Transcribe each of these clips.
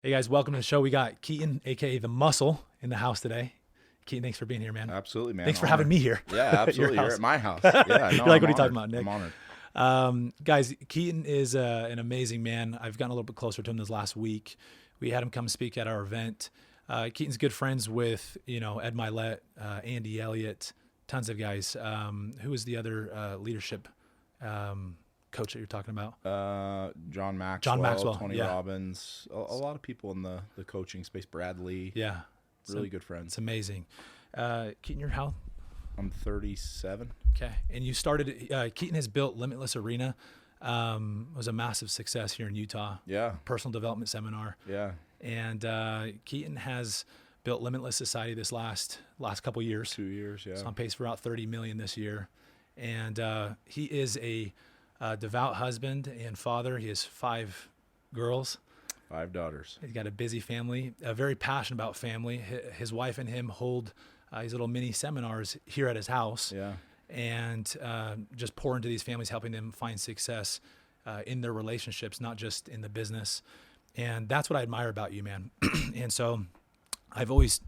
Hey guys, welcome to the show. We got Keaton, aka the Muscle, in the house today. Keaton, thanks for being here, man. Absolutely, man. Thanks for Honored. having me here. Yeah, at your absolutely. You're house. at my house. Yeah, no, You're like, I'm what are you honored. talking about, Nick? I'm honored. Guys, Keaton is an amazing man. I've gotten a little bit closer to him this last week. We had him come speak at our event. Keaton's good friends with, Ed Milet, Andy Elliott, tons of guys. Who was the other leadership coach that you're talking about? John Maxwell, Tony yeah. Robbins, a lot of people in the coaching space. Bradley, Yeah. really good friends. It's amazing. Keaton, you're how? I'm 37. Okay. And you started, Keaton has built Limitless Arena. It was a massive success here in Utah. Yeah, Personal development seminar. yeah, And Keaton has built Limitless Society this last couple years. 2 years. Yeah, It's on pace for about 30 million this year. And he is a devout husband and father. He has 5 girls. 5 daughters. He's got a busy family, very passionate about family. His wife and him hold these little mini seminars here at his house. Yeah, And just pour into these families, helping them find success in their relationships, not just in the business. And that's what I admire about you, man. And so I've always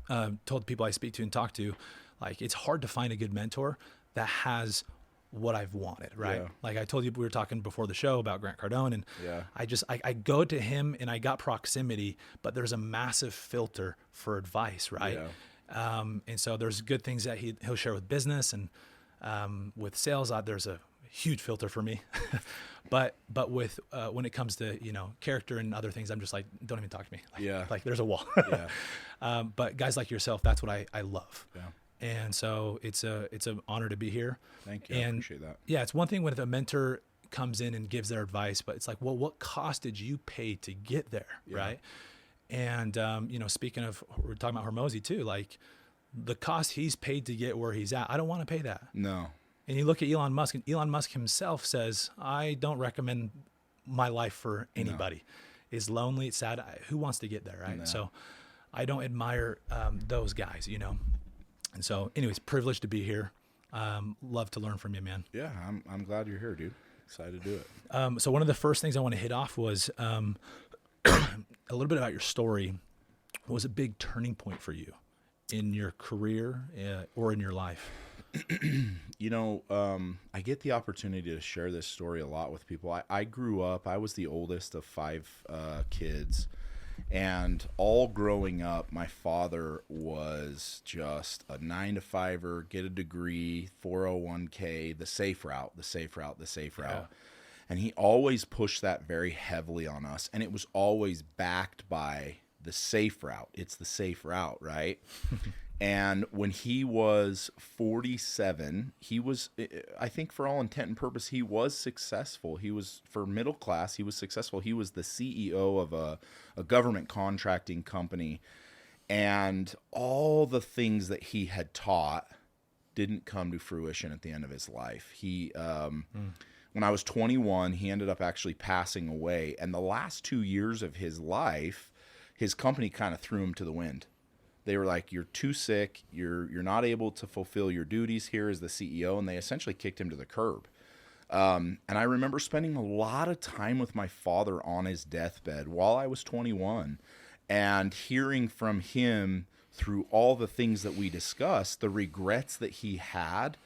told people I speak to and talk to, like, it's hard to find a good mentor that has what I've wanted, right? Yeah. Like I told you, we were talking before the show about Grant Cardone, and yeah, I go to him and I got proximity, but there's a massive filter for advice, right? Yeah. And so there's good things that he'll share with business and with sales. There's a huge filter for me, but with when it comes to character and other things, I'm just like, don't even talk to me. Like, Yeah. like there's a wall. yeah, But guys like yourself, that's what I love. yeah. And so it's an honor to be here. Thank you. I And appreciate that. yeah, it's one thing when a mentor comes in and gives their advice, but it's like, well, what cost did you pay to get there, Yeah. right? And speaking of, we're talking about Hormozy too, like the cost he's paid to get where he's at, I don't want to pay that. No. And you look at Elon Musk, and Elon Musk himself says, I don't recommend my life for anybody. It's lonely, it's sad. Who wants to get there, right? No. So I don't admire those guys, And so, anyways, privileged to be here. Love to learn from you, man. Yeah, I'm glad you're here, dude. Excited to do it. So one of the first things I want to hit off was a little bit about your story. What was a big turning point for you in your career or in your life? I get the opportunity to share this story a lot with people. I grew up, I was the oldest of 5 kids. And all growing up, my father was just a 9-to-5er, get a degree, 401k, the safe route. Yeah. And he always pushed that very heavily on us. And it was always backed by the safe route. It's the safe route, right? And when he was 47, he was, I think for all intent and purpose, he was successful. He was, for middle class, he was successful. He was the CEO of a government contracting company. And all the things that he had taught didn't come to fruition at the end of his life. When I was 21, he ended up actually passing away. And the last 2 years of his life, his company kind of threw him to the wind. They were like, you're too sick. You're not able to fulfill your duties here as the CEO. And they essentially kicked him to the curb. And I remember spending a lot of time with my father on his deathbed while I was 21 and hearing from him through all the things that we discussed, the regrets that he had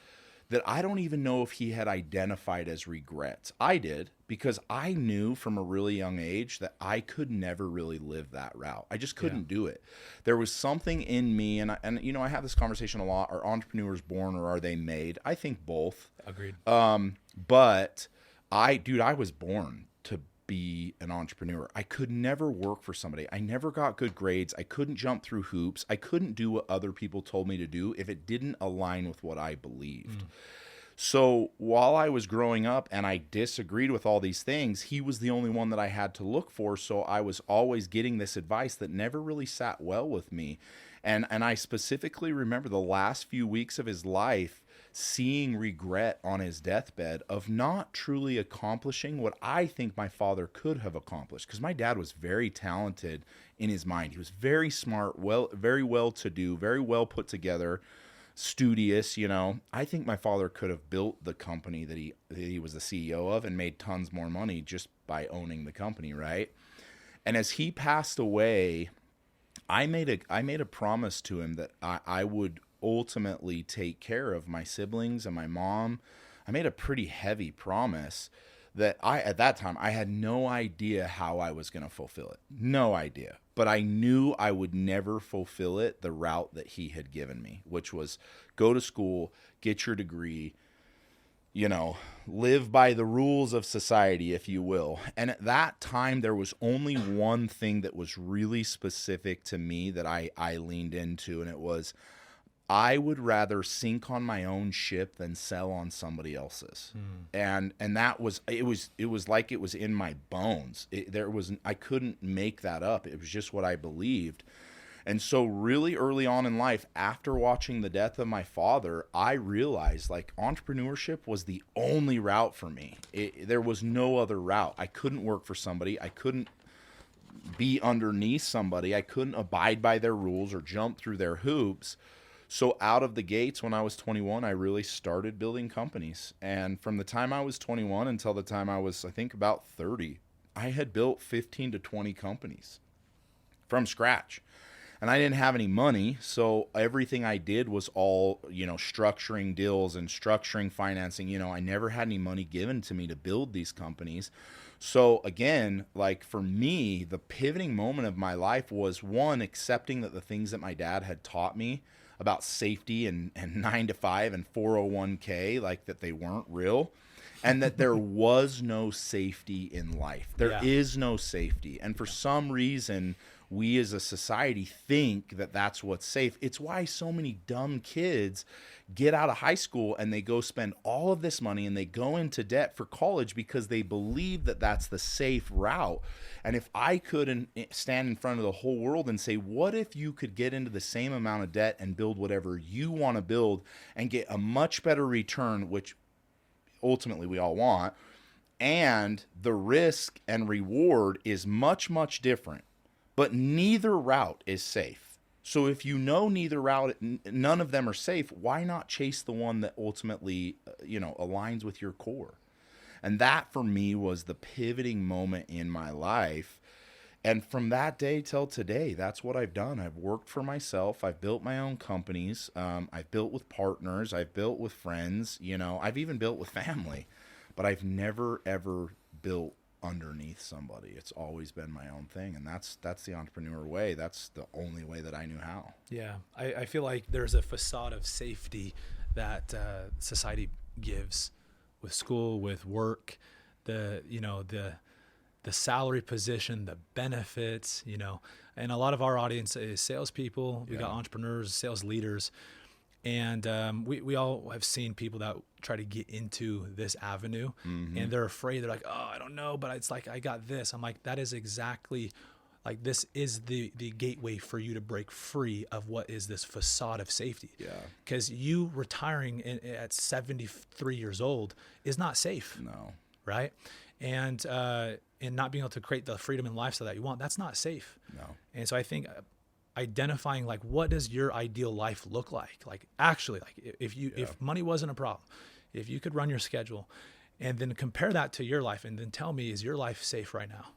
that I don't even know if he had identified as regrets. I did, because I knew from a really young age that I could never really live that route. I just couldn't do it. There was something in me, and I have this conversation a lot. Are entrepreneurs born or are they made? I think both. Agreed. But I was born to be an entrepreneur. I could never work for somebody. I never got good grades. I couldn't jump through hoops. I couldn't do what other people told me to do if it didn't align with what I believed. So while I was growing up and I disagreed with all these things, he was the only one that I had to look for. So I was always getting this advice that never really sat well with me. And I specifically remember the last few weeks of his life seeing regret on his deathbed of not truly accomplishing what I think my father could have accomplished. Because my dad was very talented in his mind. He was very smart, very well-to-do, very well put together, studious. I think my father could have built the company that he was the CEO of and made tons more money just by owning the company, right? And as he passed away, I made a promise to him that I would ultimately take care of my siblings and my mom. I made a pretty heavy promise that at that time, I had no idea how I was going to fulfill it. No idea. But I knew I would never fulfill it the route that he had given me, which was go to school, get your degree, live by the rules of society, if you will. And at that time, there was only one thing that was really specific to me that I leaned into, and it was, I would rather sink on my own ship than sell on somebody else's. And that was, it was like it was in my bones. I couldn't make that up. It was just what I believed. And so really early on in life, after watching the death of my father, I realized like entrepreneurship was the only route for me. There was no other route. I couldn't work for somebody. I couldn't be underneath somebody. I couldn't abide by their rules or jump through their hoops. So out of the gates, when I was 21, I really started building companies. And from the time I was 21 until the time I was, I think, about 30, I had built 15 to 20 companies from scratch. And I didn't have any money, so everything I did was all, structuring deals and structuring financing. I never had any money given to me to build these companies. So again, like for me, the pivoting moment of my life was, one, accepting that the things that my dad had taught me about safety and 9 to 5 and 401k, like that they weren't real, and that there was no safety in life. There is no safety. And for some reason, we as a society think that that's what's safe. It's why so many dumb kids get out of high school and they go spend all of this money and they go into debt for college because they believe that that's the safe route. And if I could stand in front of the whole world and say, what if you could get into the same amount of debt and build whatever you want to build and get a much better return, which ultimately we all want, and the risk and reward is much, much different. But neither route is safe. So if you know neither route, none of them are safe, why not chase the one that ultimately, aligns with your core? And that for me was the pivoting moment in my life. And from that day till today, that's what I've done. I've worked for myself. I've built my own companies. I've built with partners. I've built with friends. I've even built with family. But I've never, ever built underneath somebody. It's always been my own thing, and that's the entrepreneur way. That's the only way that I knew how. Yeah, I feel like there's a facade of safety that society gives with school, with work, the salary position, the benefits, and a lot of our audience is salespeople. We got entrepreneurs, sales leaders. And we all have seen people that try to get into this avenue, and they're afraid. They're like, oh, I don't know, but it's like, I got this. I'm like, that is exactly, like, this is the gateway for you to break free of what is this facade of safety. Yeah. Because you retiring at 73 years old is not safe. No. Right? And not being able to create the freedom and lifestyle that you want, that's not safe. No. And so I think identifying, like, what does your ideal life look like? Like, actually, like, if money wasn't a problem, if you could run your schedule, and then compare that to your life, and then tell me, is your life safe right now?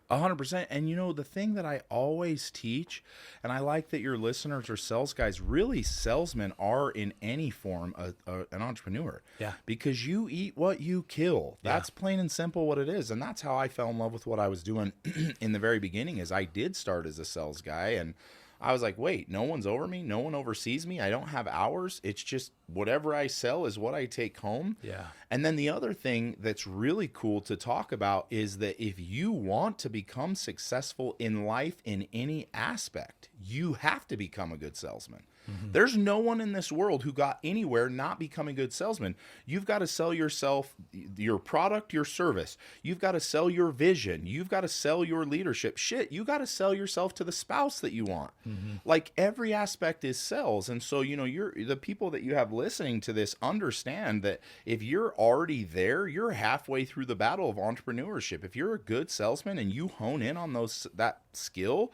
100%. And the thing that I always teach, and I like that your listeners are sales guys, really salesmen are in any form an entrepreneur. Yeah. Because you eat what you kill. That's plain and simple what it is. And that's how I fell in love with what I was doing in the very beginning, is I did start as a sales guy, and I was like, wait, no one's over me. No one oversees me. I don't have hours. It's just whatever I sell is what I take home. Yeah. And then the other thing that's really cool to talk about is that if you want to become successful in life in any aspect, you have to become a good salesman. Mm-hmm. There's no one in this world who got anywhere not becoming a good salesman. You've got to sell yourself, your product, your service. You've got to sell your vision. You've got to sell your leadership. Shit, you got to sell yourself to the spouse that you want. Mm-hmm. Like, every aspect is sales. And so, the people that you have listening to this understand that if you're already there, you're halfway through the battle of entrepreneurship. If you're a good salesman and you hone in on that skill,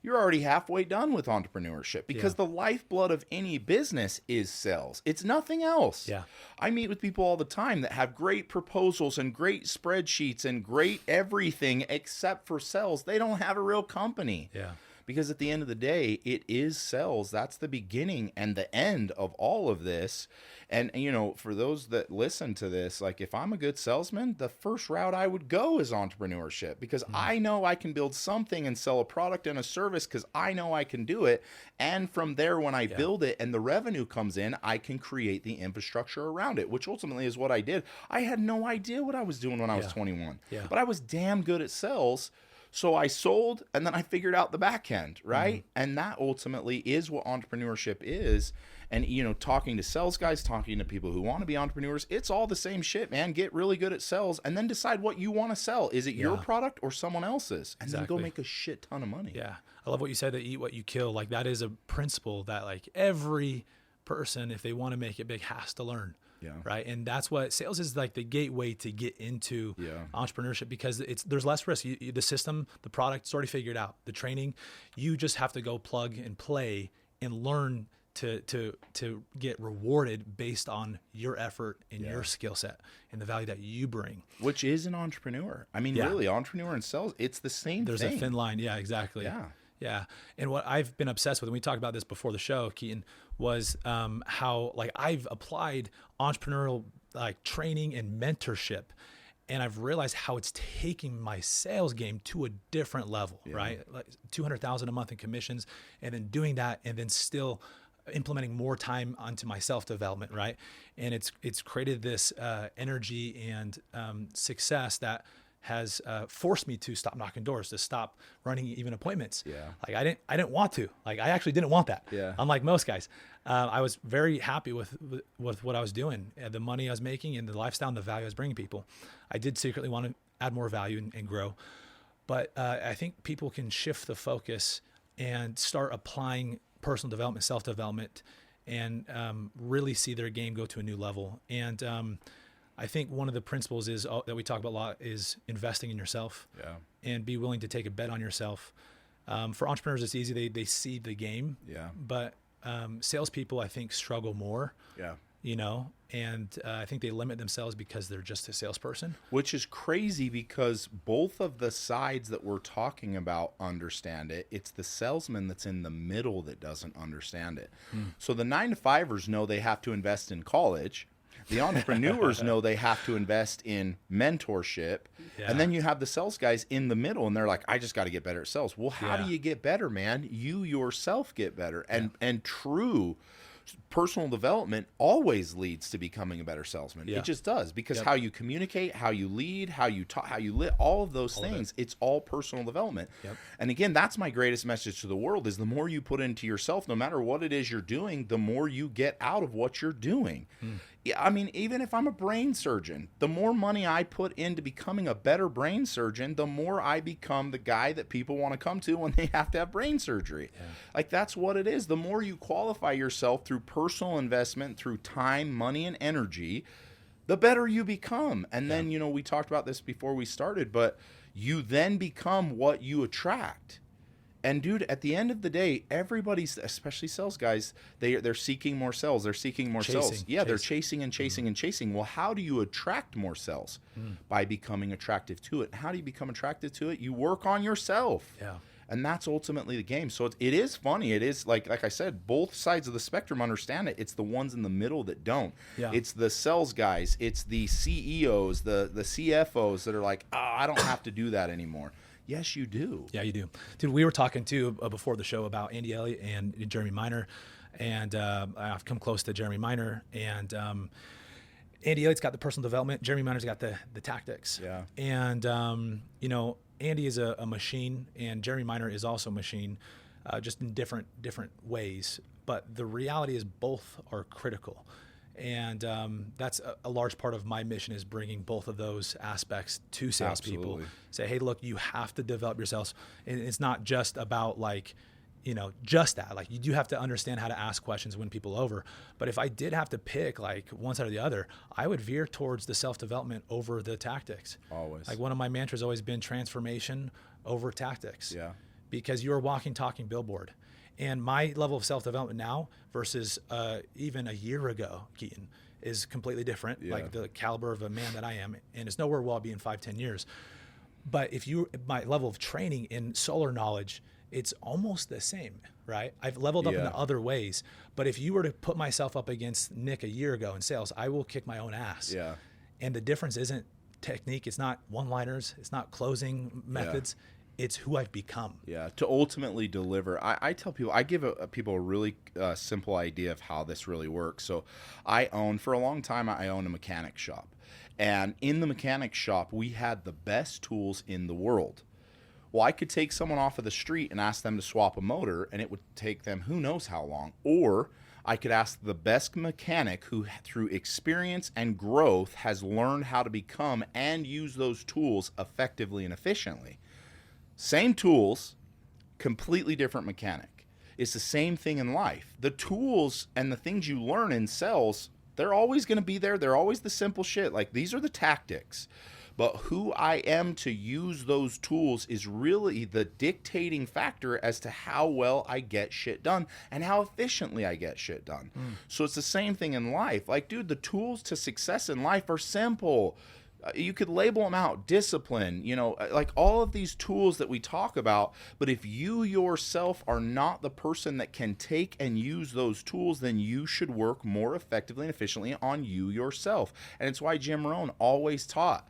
you're already halfway done with entrepreneurship, because Yeah. the lifeblood of any business is sales. It's nothing else. Yeah. I meet with people all the time that have great proposals and great spreadsheets and great everything except for sales. They don't have a real company. Yeah. Because at the end of the day, it is sales. That's the beginning and the end of all of this. And, you know, for those that listen to this, like, if I'm a good salesman, the first route I would go is entrepreneurship, because I know I can build something and sell a product and a service because I know I can do it. And from there, when I build it and the revenue comes in, I can create the infrastructure around it, which ultimately is what I did. I had no idea what I was doing when I was 21, but I was damn good at sales. So I sold, and then I figured out the back end, right? And that ultimately is what entrepreneurship is. And, you know, talking to sales guys, talking to people who want to be entrepreneurs, it's all the same shit, man. Get really good at sales and then decide what you want to sell. Is it your product or someone else's? And then go make a shit ton of money. Yeah. I love what you said, that eat what you kill. Like, that is a principle that, like, every person, if they want to make it big, has to learn. Yeah. Right. And that's what sales is, like the gateway to get into entrepreneurship, because there's less risk. The system, the product, it's already figured out. The training, you just have to go plug and play and learn to get rewarded based on your effort and your skill set and the value that you bring. Which is an entrepreneur. I mean, really, entrepreneur and sales, it's the same There's thing. a thin line. Yeah, exactly. Yeah. Yeah. And what I've been obsessed with, and we talked about this before the show, Keaton, was how, like, I've applied entrepreneurial, like, training and mentorship, and I've realized how it's taking my sales game to a different level, right? Like $200,000 a month in commissions, and then doing that, and then still implementing more time onto my self-development, right? And it's created this energy and success that has forced me to stop knocking doors, to stop running even appointments. Yeah. Like, I didn't want to. Like, I actually didn't want that. Yeah. Unlike most guys, I was very happy with what I was doing, the money I was making, and the lifestyle and the value I was bringing people. I did secretly want to add more value and grow, but I think people can shift the focus and start applying personal development, self-development, and really see their game go to a new level. And I think one of the principles is that we talk about a lot is investing in yourself, and be willing to take a bet on yourself. For entrepreneurs, it's easy. They see the game, but salespeople, I think, struggle more, you know, and I think they limit themselves because they're just a salesperson. Which is crazy, because both of the sides that we're talking about understand it. It's the salesman that's in the middle that doesn't understand it. So the 9-to-5ers know they have to invest in college. The entrepreneurs know they have to invest in mentorship. And then you have the sales guys in the middle, and they're like, I just got to get better at sales. Well, how do you get better, man? You yourself get better. And true personal development always leads to becoming a better salesman. It just does, because how you communicate, how you lead, how you talk, how you live, all of those things, it's all personal development. And again, that's my greatest message to the world, is the more you put into yourself, no matter what it is you're doing, the more you get out of what you're doing. I mean, even if I'm a brain surgeon, the more money I put into becoming a better brain surgeon, the more I become the guy that people want to come to when they have to have brain surgery. Like, that's what it is. The more you qualify yourself through personal investment, through time, money, and energy, the better you become. And then, you know, we talked about this before we started, but you then become what you attract. And dude, at the end of the day, everybody's, especially sales guys, they're seeking more sales. They're seeking more sales. Yeah, they're chasing and chasing and chasing. Well, how do you attract more sales? By becoming attractive to it. How do you become attractive to it? You work on yourself. And that's ultimately the game. So it is funny. It is like I said, both sides of the spectrum understand it. It's the ones in the middle that don't. It's the sales guys. It's the CEOs, the CFOs that are like, I don't have to do that anymore. Yes, you do. Yeah, you do. Dude, we were talking too before the show about Andy Elliott and Jeremy Minor, and I've come close to Jeremy Minor, and Andy Elliott's got the personal development. Jeremy Minor's got the tactics. And you know, Andy is a machine, and Jeremy Minor is also a machine, just in different ways. But the reality is both are critical. And that's a large part of my mission, is bringing both of those aspects to salespeople. Say, hey, look, you have to develop yourselves. And it's not just about, like, you know, just that. Like, you do have to understand how to ask questions, win people over. But if I did have to pick, like, one side or the other, I would veer towards the self-development over the tactics. Always. Like, one of my mantras has always been transformation over tactics. because you're a walking, talking billboard. And my level of self-development now versus even a year ago, Keaton, is completely different. Yeah. Like the caliber of a man that I am, and it's nowhere where I'll be in 5-10 years. But if my level of training in solar knowledge, it's almost the same, right? I've leveled up in other ways. But if you were to put myself up against Nick a year ago in sales, I will kick my own ass. Yeah. And the difference isn't technique. It's not one-liners. It's not closing methods. It's who I've become. Yeah, to ultimately deliver. I tell people, I give people a really simple idea of how this really works. So for a long time, I owned a mechanic shop. And in the mechanic shop, we had the best tools in the world. Well, I could take someone off of the street and ask them to swap a motor, and it would take them who knows how long. Or I could ask the best mechanic who, through experience and growth, has learned how to become and use those tools effectively and efficiently. Same tools, completely different mechanic. It's the same thing in life. The tools and the things you learn in sales, they're always going to be there. They're always the simple shit. Like, these are the tactics. But who I am to use those tools is really the dictating factor as to how well I get shit done and how efficiently I get shit done. So it's the same thing in life. Like, dude, the tools to success in life are simple. You could label them out: discipline, like all of these tools that we talk about. But if you yourself are not the person that can take and use those tools, then you should work more effectively and efficiently on you yourself. And it's why Jim Rohn always taught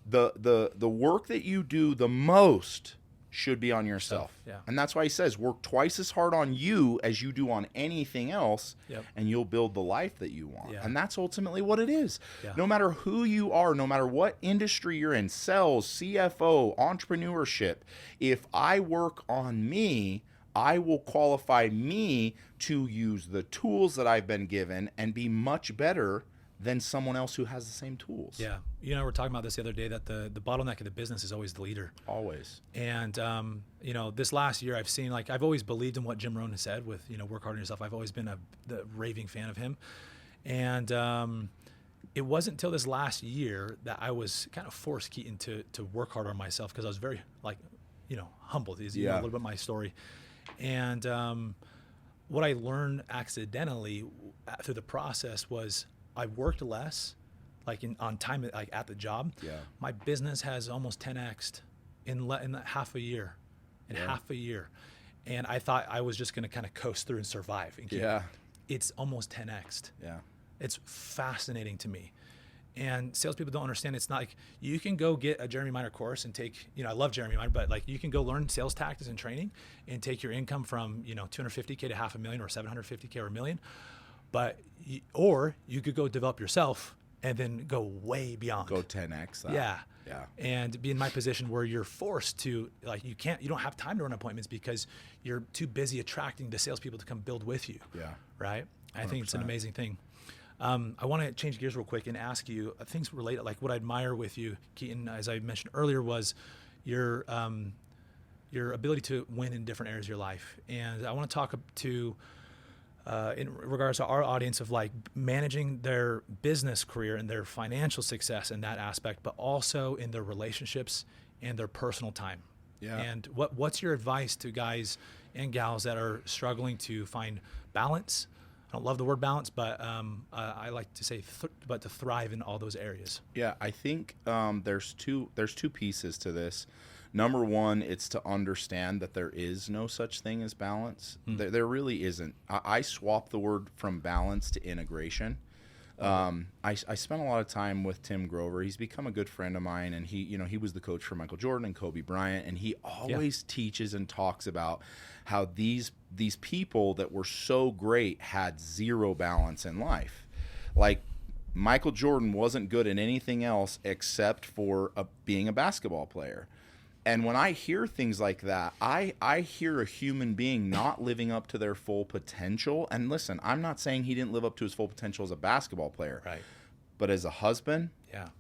the work that you do the most should be on yourself. Yeah. And that's why he says work twice as hard on you as you do on anything else, and you'll build the life that you want. And that's ultimately what it is. No matter who you are, no matter what industry you're in, sales, CFO, entrepreneurship, if I work on me, I will qualify me to use the tools that I've been given and be much better than someone else who has the same tools. Yeah. We're talking about this the other day, that the bottleneck of the business is always the leader. Always. And, this last year I've seen, I've always believed in what Jim Rohn has said with, work hard on yourself. I've always been the raving fan of him. And it wasn't until this last year that I was kind of forced, Keaton, to work hard on myself, because I was very, humbled is a little bit my story. And what I learned accidentally through the process was I worked less, on time, at the job. My business has almost 10x'd in half a year. Half a year. And I thought I was just going to kind of coast through and survive. And it's almost 10x'd. It's fascinating to me. And salespeople don't understand. It's not like you can go get a Jeremy Miner course and take, I love Jeremy Miner, but you can go learn sales tactics and training and take your income from, $250K to $500,000 or $750K or $1 million. Or you could go develop yourself and then go way beyond. Go 10x that. Yeah. And be in my position where you're forced to, you don't have time to run appointments because you're too busy attracting the salespeople to come build with you. Right? 100%. I think it's an amazing thing. I want to change gears real quick and ask you things related, what I admire with you, Keaton, as I mentioned earlier, was your ability to win in different areas of your life. And I want to talk to in regards to our audience of managing their business career and their financial success in that aspect, but also in their relationships and their personal time. And what's your advice to guys and gals that are struggling to find balance? I don't love the word balance, but I like to say, but to thrive in all those areas. I think there's two pieces to this. Number one, it's to understand that there is no such thing as balance. There really isn't. I swap the word from balance to integration. I spent a lot of time with Tim Grover. He's become a good friend of mine, and he was the coach for Michael Jordan and Kobe Bryant, and he always teaches and talks about how these people that were so great had zero balance in life. Michael Jordan wasn't good at anything else except for being a basketball player. And when I hear things like that, I hear a human being not living up to their full potential. And listen, I'm not saying he didn't live up to his full potential as a basketball player. Right. But as a husband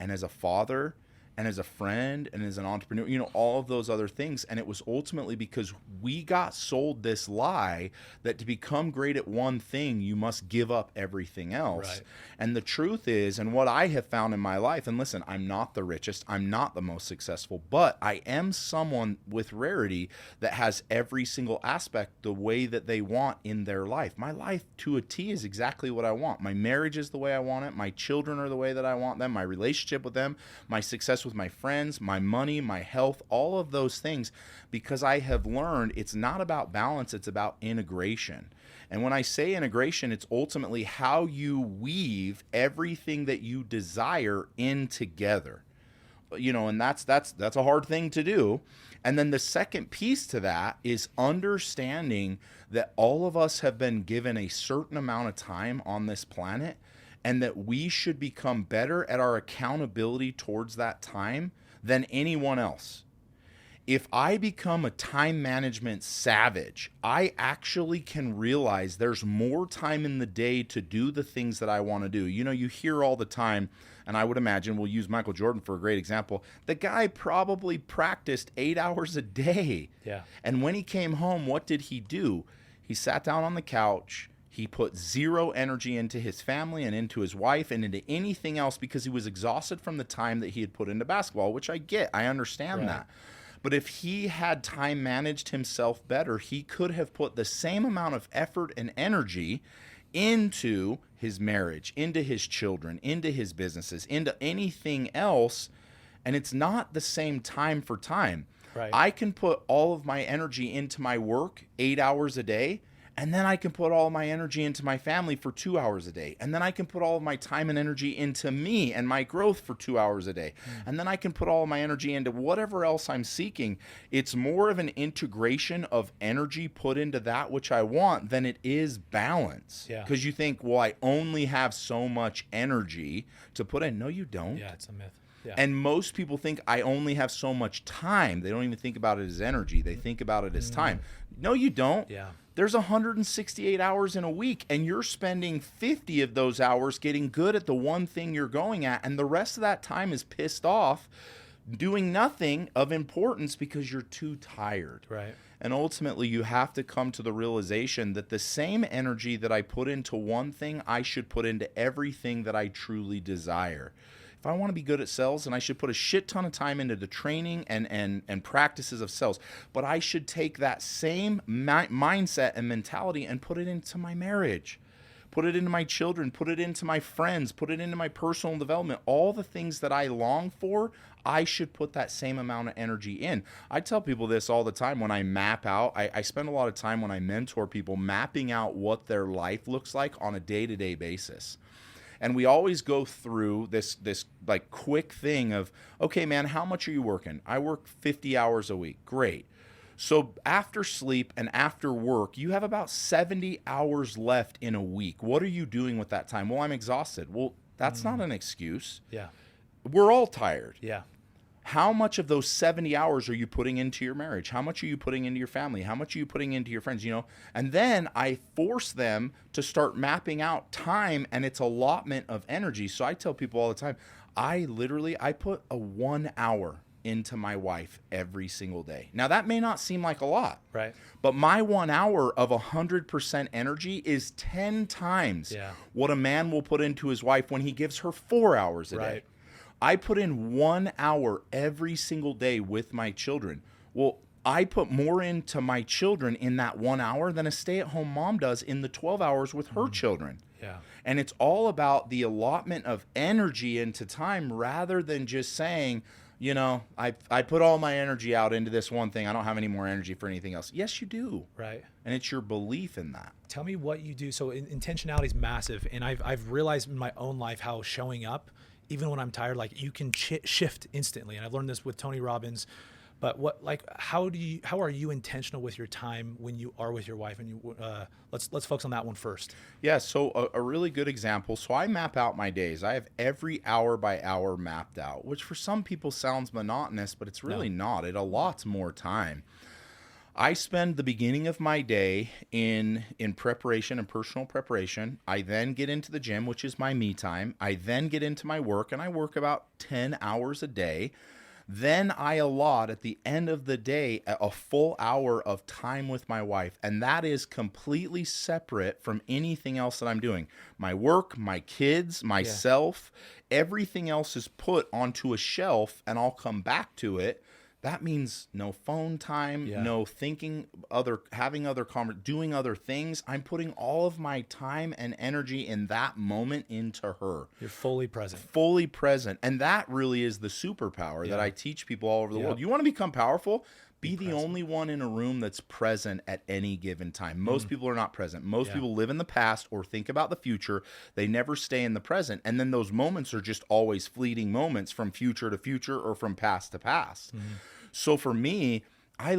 and as a father and as a friend and as an entrepreneur, all of those other things. And it was ultimately because we got sold this lie that to become great at one thing, you must give up everything else. Right. And the truth is, and what I have found in my life, and listen, I'm not the richest, I'm not the most successful, but I am someone with rarity that has every single aspect the way that they want in their life. My life to a T is exactly what I want. My marriage is the way I want it. My children are the way that I want them. My relationship with them, my success with my friends, my money, my health, all of those things, because I have learned it's not about balance, it's about integration. And when I say integration, it's ultimately how you weave everything that you desire in together. And that's a hard thing to do. And then the second piece to that is understanding that all of us have been given a certain amount of time on this planet, and that we should become better at our accountability towards that time than anyone else. If I become a time management savage, I actually can realize there's more time in the day to do the things that I want to do. You hear all the time, and I would imagine we'll use Michael Jordan for a great example. The guy probably practiced 8 hours a day. Yeah. And when he came home, what did he do? He sat down on the couch. He put zero energy into his family and into his wife and into anything else because he was exhausted from the time that he had put into basketball, which I get. I understand that. But if he had time managed himself better, he could have put the same amount of effort and energy into his marriage, into his children, into his businesses, into anything else. And it's not the same time for time. Right. I can put all of my energy into my work 8 hours a day, and then I can put all my energy into my family for 2 hours a day. And then I can put all of my time and energy into me and my growth for 2 hours a day. And then I can put all of my energy into whatever else I'm seeking. It's more of an integration of energy put into that which I want than it is balance. Yeah. Because you think, well, I only have so much energy to put in. No, you don't. Yeah, it's a myth. Yeah. And most people think I only have so much time. They don't even think about it as energy. They think about it as time. No, you don't. Yeah. There's 168 hours in a week, and you're spending 50 of those hours getting good at the one thing you're going at, and the rest of that time is pissed off doing nothing of importance because you're too tired. Right. And ultimately, you have to come to the realization that the same energy that I put into one thing, I should put into everything that I truly desire. If I want to be good at sales, then I should put a shit ton of time into the training and practices of sales. But I should take that same mindset and mentality and put it into my marriage, put it into my children, put it into my friends, put it into my personal development. All the things that I long for, I should put that same amount of energy in. I tell people this all the time when I map out. I spend a lot of time when I mentor people mapping out what their life looks like on a day-to-day basis. And we always go through this like quick thing of, okay, man, how much are you working? I work 50 hours a week. Great. So after sleep and after work, you have about 70 hours left in a week. What are you doing with that time? Well, I'm exhausted. Well, that's not an excuse. Yeah. We're all tired. Yeah. How much of those 70 hours are you putting into your marriage? How much are you putting into your family? How much are you putting into your friends? And then I force them to start mapping out time and its allotment of energy. So I tell people all the time, I put a 1 hour into my wife every single day. Now that may not seem like a lot, Right. but my 1 hour of 100% energy is 10 times what a man will put into his wife when he gives her 4 hours a day. I put in 1 hour every single day with my children. Well, I put more into my children in that 1 hour than a stay-at-home mom does in the 12 hours with her children. Yeah. And it's all about the allotment of energy into time rather than just saying, I put all my energy out into this one thing. I don't have any more energy for anything else. Yes, you do. Right. And it's your belief in that. Tell me what you do. So intentionality is massive. And I've realized in my own life how showing up, even when I'm tired, like you can shift instantly. And I've learned this with Tony Robbins. But how are you intentional with your time when you are with your wife? And let's focus on that one first. Yeah. So a really good example. So I map out my days. I have every hour by hour mapped out, which for some people sounds monotonous, but it's really not. It allots more time. I spend the beginning of my day in preparation and personal preparation. I then get into the gym, which is my me time. I then get into my work, and I work about 10 hours a day. Then I allot at the end of the day a full hour of time with my wife, and that is completely separate from anything else that I'm doing. My work, my kids, myself, everything else is put onto a shelf, and I'll come back to it. That means no phone time, no thinking doing other things. I'm putting all of my time and energy in that moment into her. You're fully present. Fully present. And that really is the superpower that I teach people all over the world. You want to become powerful? Be the only one in a room that's present at any given time. Most people are not present. Most people live in the past or think about the future. They never stay in the present. And then those moments are just always fleeting moments from future to future or from past to past. So for me, I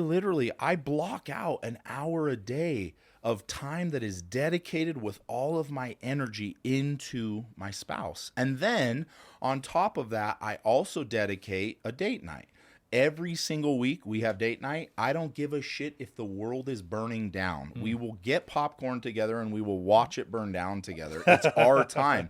block out an hour a day of time that is dedicated with all of my energy into my spouse. And then on top of that, I also dedicate a date night. Every single week we have date night. I don't give a shit if the world is burning down. We will get popcorn together and we will watch it burn down together. It's our time.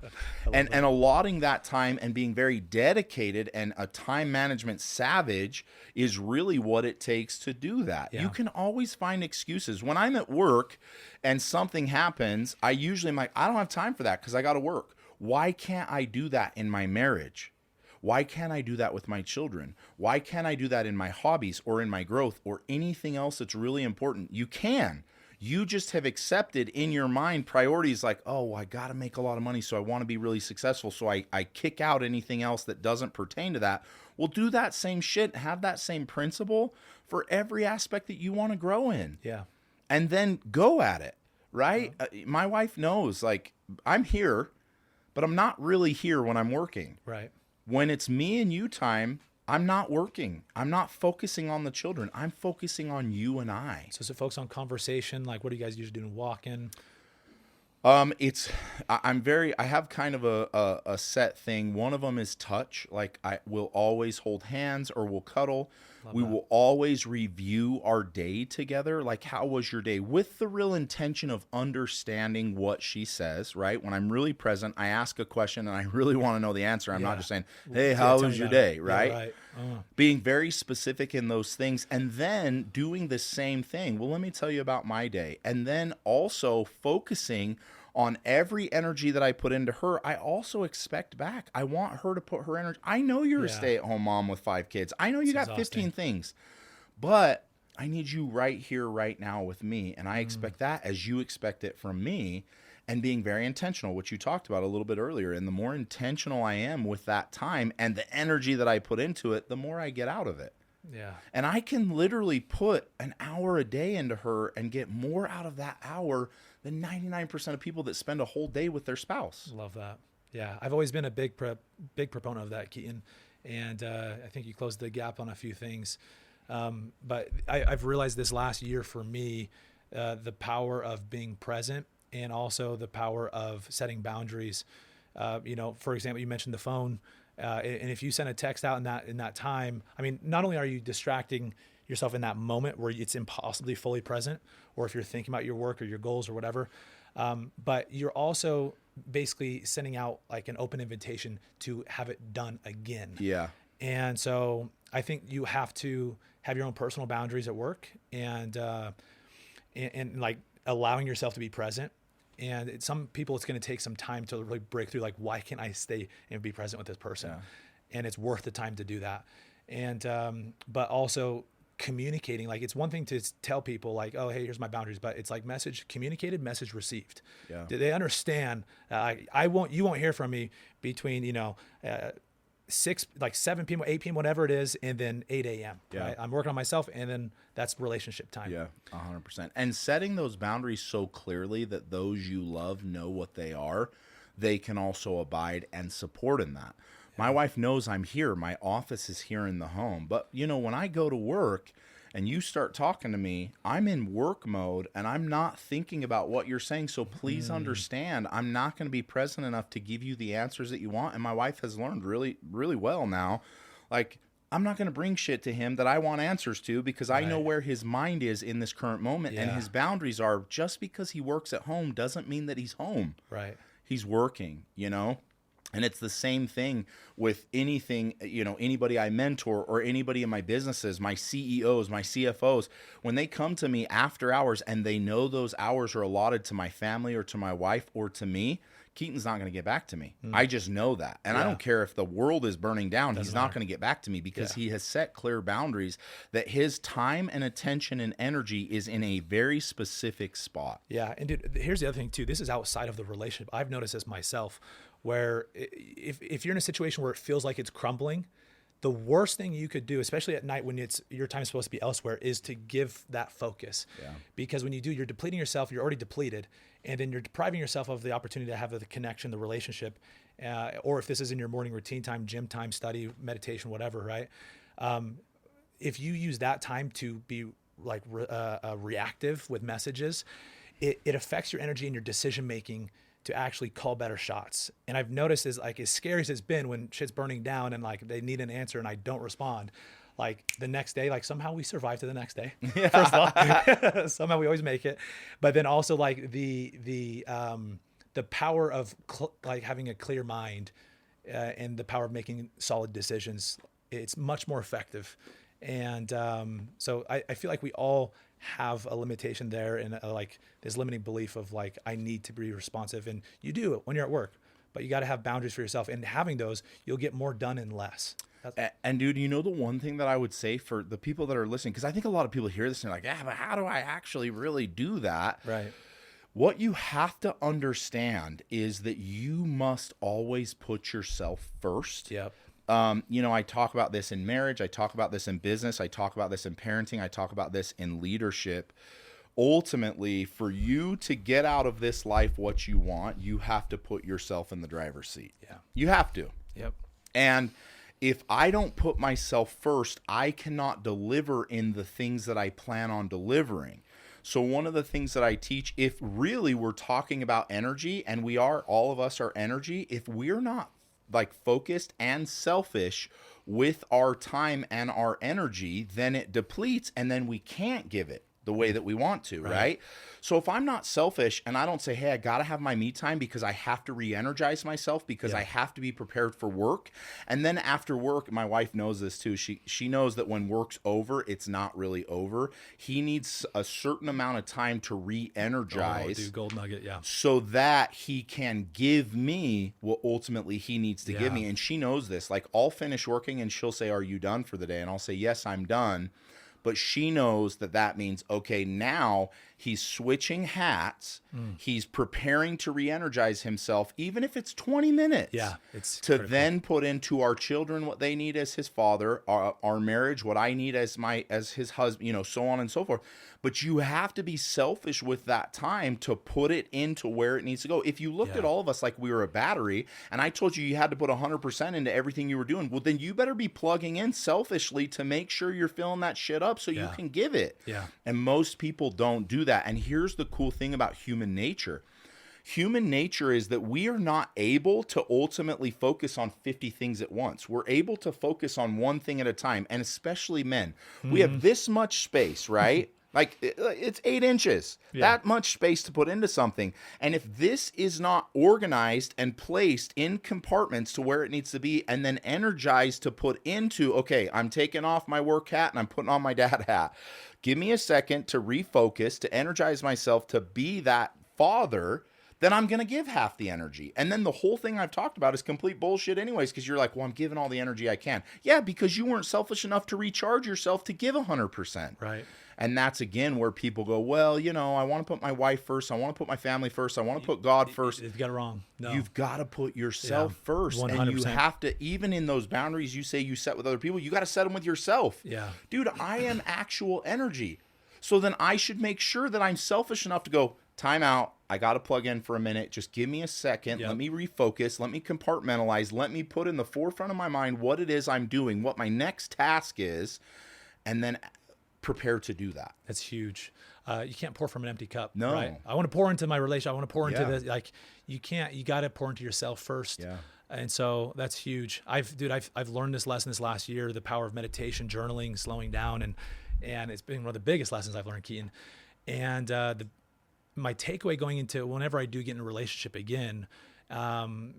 And allotting that time and being very dedicated and a time management savage is really what it takes to do that. You can always find excuses. When I'm at work and something happens, I usually am like, I don't have time for that because I got to work. Why can't I do that in my marriage? Why can't I do that with my children? Why can't I do that in my hobbies or in my growth or anything else that's really important? You can. You just have accepted in your mind priorities like, oh, I got to make a lot of money, so I want to be really successful, so I kick out anything else that doesn't pertain to that. Well, do that same shit, have that same principle for every aspect that you want to grow in. Yeah. And then go at it, right? My wife knows, like, I'm here, but I'm not really here when I'm working. Right. When it's me and you time, I'm not working. I'm not focusing on the children. I'm focusing on you and I. So is it focus on conversation? Like, what do you guys usually do in walk-in? I have kind of a set thing. One of them is touch. Like, I will always hold hands or we'll cuddle. We will always review our day together. Like, how was your day? With the real intention of understanding what she says, right? When I'm really present, I ask a question and I really want to know the answer. I'm not just saying, hey, how was your day, right? Yeah, right. Being very specific in those things and then doing the same thing. Well, let me tell you about my day. And then also focusing on every energy that I put into her, I also expect back. I want her to put her energy. I know you're a stay-at-home mom with 5 kids. I know you got 15 things, but I need you right here, right now with me. And I expect that as you expect it from me, and being very intentional, which you talked about a little bit earlier. And the more intentional I am with that time and the energy that I put into it, the more I get out of it. Yeah. And I can literally put an hour a day into her and get more out of that hour than 99% of people that spend a whole day with their spouse. Love that. Yeah. I've always been a big proponent of that, Keaton. And I think you closed the gap on a few things. But I've realized this last year for me, the power of being present and also the power of setting boundaries. For example, you mentioned the phone. And if you send a text out in that time, I mean, not only are you distracting yourself in that moment where it's impossibly fully present, or if you're thinking about your work or your goals or whatever, but you're also basically sending out like an open invitation to have it done again. Yeah. And so I think you have to have your own personal boundaries at work and like allowing yourself to be present. And some people, it's going to take some time to really break through, like, why can't I stay and be present with this person? Yeah. And it's worth the time to do that. And, but also communicating, like, it's one thing to tell people like, oh, hey, here's my boundaries, but it's like message communicated, message received. Yeah. Do they understand? You won't hear from me between, 7 p.m., 8 p.m., whatever it is, and then 8 a.m. Yeah. Right? I'm working on myself, and then that's relationship time. Yeah, 100%. And setting those boundaries so clearly that those you love know what they are, they can also abide and support in that. Yeah. My wife knows I'm here. My office is here in the home. But, when I go to work and you start talking to me, I'm in work mode and I'm not thinking about what you're saying. So please understand, I'm not going to be present enough to give you the answers that you want. And my wife has learned really, really well now. Like, I'm not going to bring shit to him that I want answers to, because I know Right. where his mind is in this current moment. And Yeah. his boundaries are, just because he works at home doesn't mean that he's home. Right. He's working, And it's the same thing with anything, anybody I mentor or anybody in my businesses, my CEOs, my CFOs, when they come to me after hours and they know those hours are allotted to my family or to my wife or to me, Keaton's not going to get back to me. I just know that. And I don't care if the world is burning down, he's not going to get back to me, because he has set clear boundaries that his time and attention and energy is in a very specific spot. Yeah. And dude, here's the other thing too. This is outside of the relationship. I've noticed this myself, where if you're in a situation where it feels like it's crumbling, the worst thing you could do, especially at night when your time is supposed to be elsewhere, is to give that focus. Yeah. Because when you do, you're depleting yourself. You're already depleted, and then you're depriving yourself of the opportunity to have the connection, the relationship, or if this is in your morning routine time, gym time, study, meditation, whatever, right? If you use that time to be like reactive with messages, it affects your energy and your decision making to actually call better shots. And I've noticed, as scary as it's been when shit's burning down and like they need an answer and I don't respond, like the next day, like somehow we survive to the next day. First of all, somehow we always make it. But then also like the power of like having a clear mind and the power of making solid decisions, it's much more effective. And so I feel like we all have a limitation there, and like this limiting belief of like, I need to be responsive. And you do when you're at work, but you got to have boundaries for yourself, and having those, you'll get more done in less. And dude, the one thing that I would say for the people that are listening, because I think a lot of people hear this and they're like, yeah, but how do I actually really do that? Right. What you have to understand is that you must always put yourself first. Yep. I talk about this in marriage. I talk about this in business. I talk about this in parenting. I talk about this in leadership. Ultimately, for you to get out of this life what you want, you have to put yourself in the driver's seat. Yeah. You have to. Yep. And if I don't put myself first, I cannot deliver in the things that I plan on delivering. So one of the things that I teach, if really we're talking about energy, and all of us are energy, if we're not like focused and selfish with our time and our energy, then it depletes, and then we can't give it the way that we want to, right? So if I'm not selfish and I don't say, hey, I got to have my me time because I have to re-energize myself, because I have to be prepared for work. And then after work, my wife knows this too. She knows that when work's over, it's not really over. He needs a certain amount of time to re-energize. Oh, dude, gold nugget, yeah. So that he can give me what ultimately he needs to give me. And she knows this. Like, I'll finish working and she'll say, are you done for the day? And I'll say, yes, I'm done. But she knows that means, okay, now he's switching hats. He's preparing to re-energize himself, even if it's 20 minutes. Yeah, it's to critical. then put into our children what they need as his father, our marriage, what I need as his husband, so on and so forth. But you have to be selfish with that time to put it into where it needs to go. If you looked at all of us like we were a battery, and I told you had to put 100% into everything you were doing, well, then you better be plugging in selfishly to make sure you're filling that shit up so you can give it. Yeah. And most people don't do that. And here's the cool thing about human nature. Human nature is that we are not able to ultimately focus on 50 things at once. We're able to focus on one thing at a time, and especially men. We have this much space, right? Like, it's 8 inches, that much space to put into something. And if this is not organized and placed in compartments to where it needs to be, and then energized to put into, okay, I'm taking off my work hat and I'm putting on my dad hat. Give me a second to refocus, to energize myself, to be that father, then I'm going to give half the energy. And then the whole thing I've talked about is complete bullshit anyways, because you're like, well, I'm giving all the energy I can. Yeah, because you weren't selfish enough to recharge yourself to give 100%. Right. And that's, again, where people go, well, I want to put my wife first. I want to put my family first. I want to put God first. You've got it wrong. No. You've got to put yourself first. 100%. And you have to, even in those boundaries you say you set with other people, you got to set them with yourself. Yeah. Dude, I am actual energy. So then I should make sure that I'm selfish enough to go, time out. I got to plug in for a minute. Just give me a second. Let me refocus. Let me compartmentalize. Let me put in the forefront of my mind what it is I'm doing, what my next task is, and then prepare to do that. That's huge. You can't pour from an empty cup. No. Right? I want to pour into my relationship. I want to pour into this. Like, you can't. You got to pour into yourself first. Yeah. And so that's huge. I've learned this lesson this last year, the power of meditation, journaling, slowing down. And it's been one of the biggest lessons I've learned, Keaton. And my takeaway going into whenever I do get in a relationship again,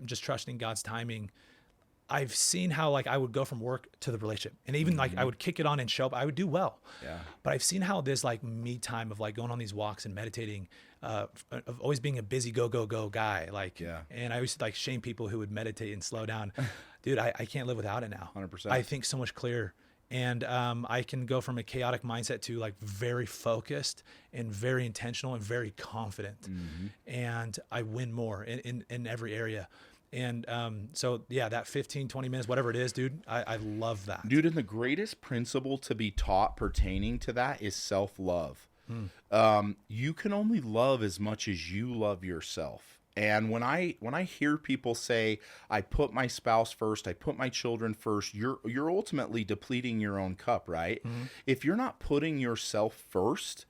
just trusting God's timing, I've seen how like I would go from work to the relationship, and even like I would kick it on and show up, I would do well. Yeah. But I've seen how this like me time of like going on these walks and meditating, of always being a busy go guy. Like, and I used to like shame people who would meditate and slow down. Dude, I can't live without it now. 100%. I think so much clearer. And I can go from a chaotic mindset to like very focused and very intentional and very confident. And I win more in every area. And so, yeah, that 15, 20 minutes, whatever it is, dude, I love that. Dude, and the greatest principle to be taught pertaining to that is self-love. You can only love as much as you love yourself. And when I hear people say, I put my spouse first, I put my children first, you're ultimately depleting your own cup, right? If you're not putting yourself first,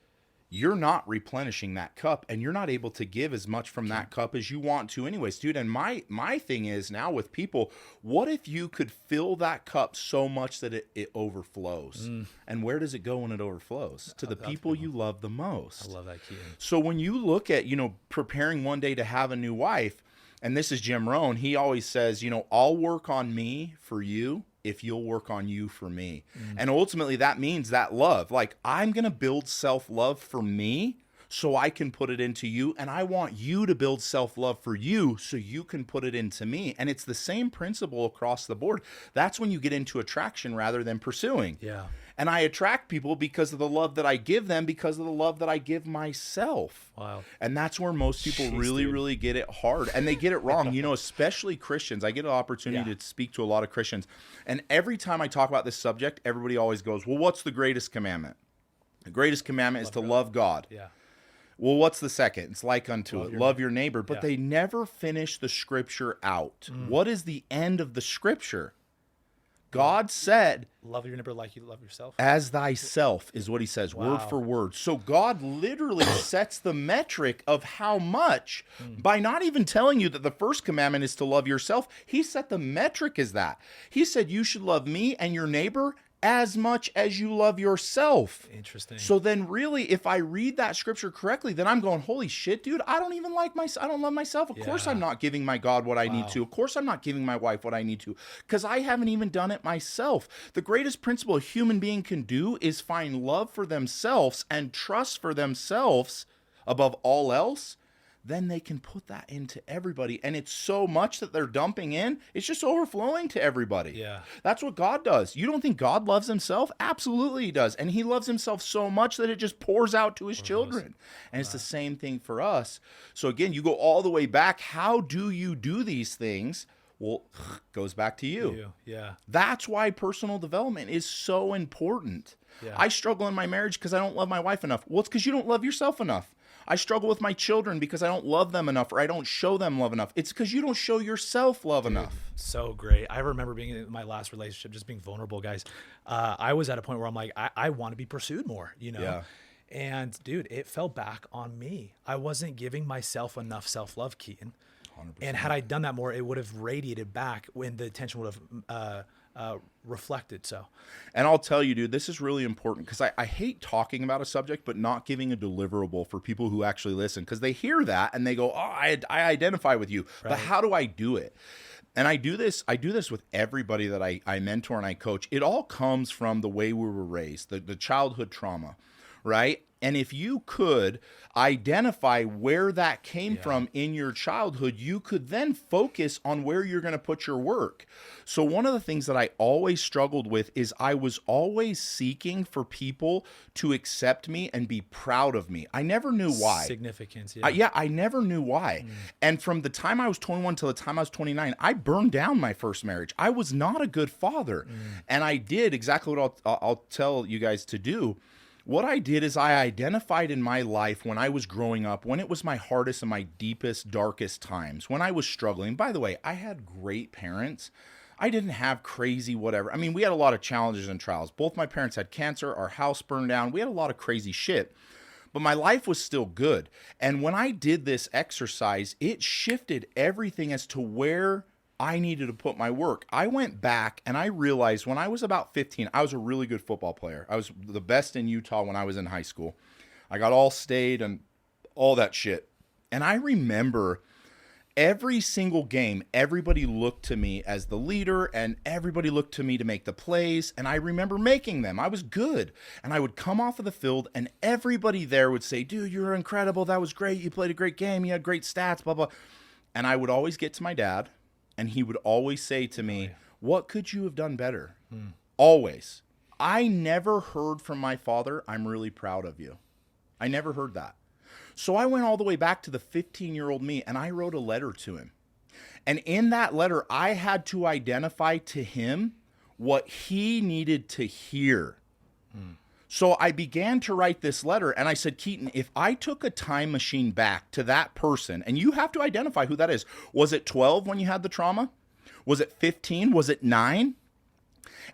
you're not replenishing that cup, and you're not able to give as much from that cup as you want to anyways, dude. And my thing is now with people, what if you could fill that cup so much that it overflows? And where does it go when it overflows? To the people you love the most. I love that, Keaton. So when you look at, preparing one day to have a new wife, and this is Jim Rohn, he always says, I'll work on me for you if you'll work on you for me. And ultimately that means that love, like I'm going to build self-love for me so I can put it into you. And I want you to build self-love for you so you can put it into me. And it's the same principle across the board. That's when you get into attraction rather than pursuing. Yeah. And I attract people because of the love that I give them, because of the love that I give myself. Wow. And that's where most people really get it hard. And they get it wrong, especially Christians. I get an opportunity to speak to a lot of Christians. And every time I talk about this subject, everybody always goes, well, what's the greatest commandment? The greatest commandment is to love God. Yeah. Well, what's the second? It's like unto it. Love your neighbor. But they never finish the scripture out. What is the end of the scripture? God said, love your neighbor like you love yourself. As thyself is what he says, word for word. So God literally sets the metric of how much by not even telling you that the first commandment is to love yourself. He set the metric as that. He said you should love me and your neighbor as much as you love yourself. Interesting. So then really, if I read that scripture correctly, then I'm going, holy shit, dude, I don't even like myself. I don't love myself. Of course I'm not giving my God what I need to. Of course I'm not giving my wife what I need to, because I haven't even done it myself. The greatest principle a human being can do is find love for themselves and trust for themselves above all else. Then they can put that into everybody. And it's so much that they're dumping in, it's just overflowing to everybody. Yeah. That's what God does. You don't think God loves himself? Absolutely he does. And he loves himself so much that it just pours out to his children. And it's the same thing for us. So again, you go all the way back. How do you do these things? Well, goes back to you. Yeah. That's why personal development is so important. Yeah. I struggle in my marriage because I don't love my wife enough. Well, it's because you don't love yourself enough. I struggle with my children because I don't love them enough, or I don't show them love enough. It's because you don't show yourself love enough. So great. I remember being in my last relationship, just being vulnerable, guys. I was at a point where I'm like, I want to be pursued more, Yeah. And dude, it fell back on me. I wasn't giving myself enough self-love, Keaton. 100%. And had I done that more, it would have radiated back when the attention would have reflected. So, and I'll tell you, dude, this is really important because I hate talking about a subject but not giving a deliverable for people who actually listen, because they hear that and they go, oh, I identify with you. Right. But how do I do it? And I do this with everybody that I mentor and I coach. It all comes from the way we were raised, the childhood trauma, right? And if you could identify where that came from in your childhood, you could then focus on where you're going to put your work. So one of the things that I always struggled with is I was always seeking for people to accept me and be proud of me. I never knew why. Significance, I never knew why. And from the time I was 21 till the time I was 29, I burned down my first marriage. I was not a good father. And I did exactly what I'll tell you guys to do. What I did is I identified in my life when I was growing up, when it was my hardest and my deepest, darkest times, when I was struggling. By the way, I had great parents. I didn't have crazy whatever. I mean, we had a lot of challenges and trials. Both my parents had cancer. Our house burned down. We had a lot of crazy shit. But my life was still good. And when I did this exercise, it shifted everything as to where I needed to put my work. I went back and I realized when I was about 15, I was a really good football player. I was the best in Utah when I was in high school. I got all state and all that shit. And I remember every single game, everybody looked to me as the leader and everybody looked to me to make the plays. And I remember making them. I was good. And I would come off of the field and everybody there would say, dude, you're incredible. That was great. You played a great game. You had great stats, blah, blah. And I would always get to my dad and he would always say to me, what could you have done better? Always. I never heard from my father, I'm really proud of you. I never heard that. So I went all the way back to the 15-year-old me and I wrote a letter to him. And in that letter, I had to identify to him what he needed to hear. So I began to write this letter and I said, Keaton, if I took a time machine back to that person, and you have to identify who that is. Was it 12 when you had the trauma? Was it 15? Was it 9?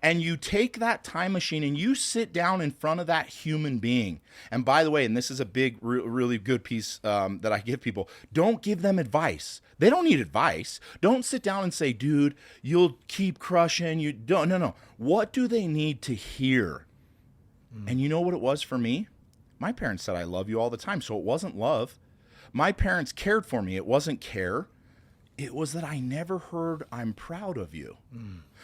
And you take that time machine and you sit down in front of that human being. And by the way, and this is a big, really good piece that I give people, don't give them advice. They don't need advice. Don't sit down and say, dude, you'll keep crushing. You don't. No. What do they need to hear? And you know what it was for me? My parents said, I love you all the time. So it wasn't love. My parents cared for me. It wasn't care. It was that I never heard, I'm proud of you.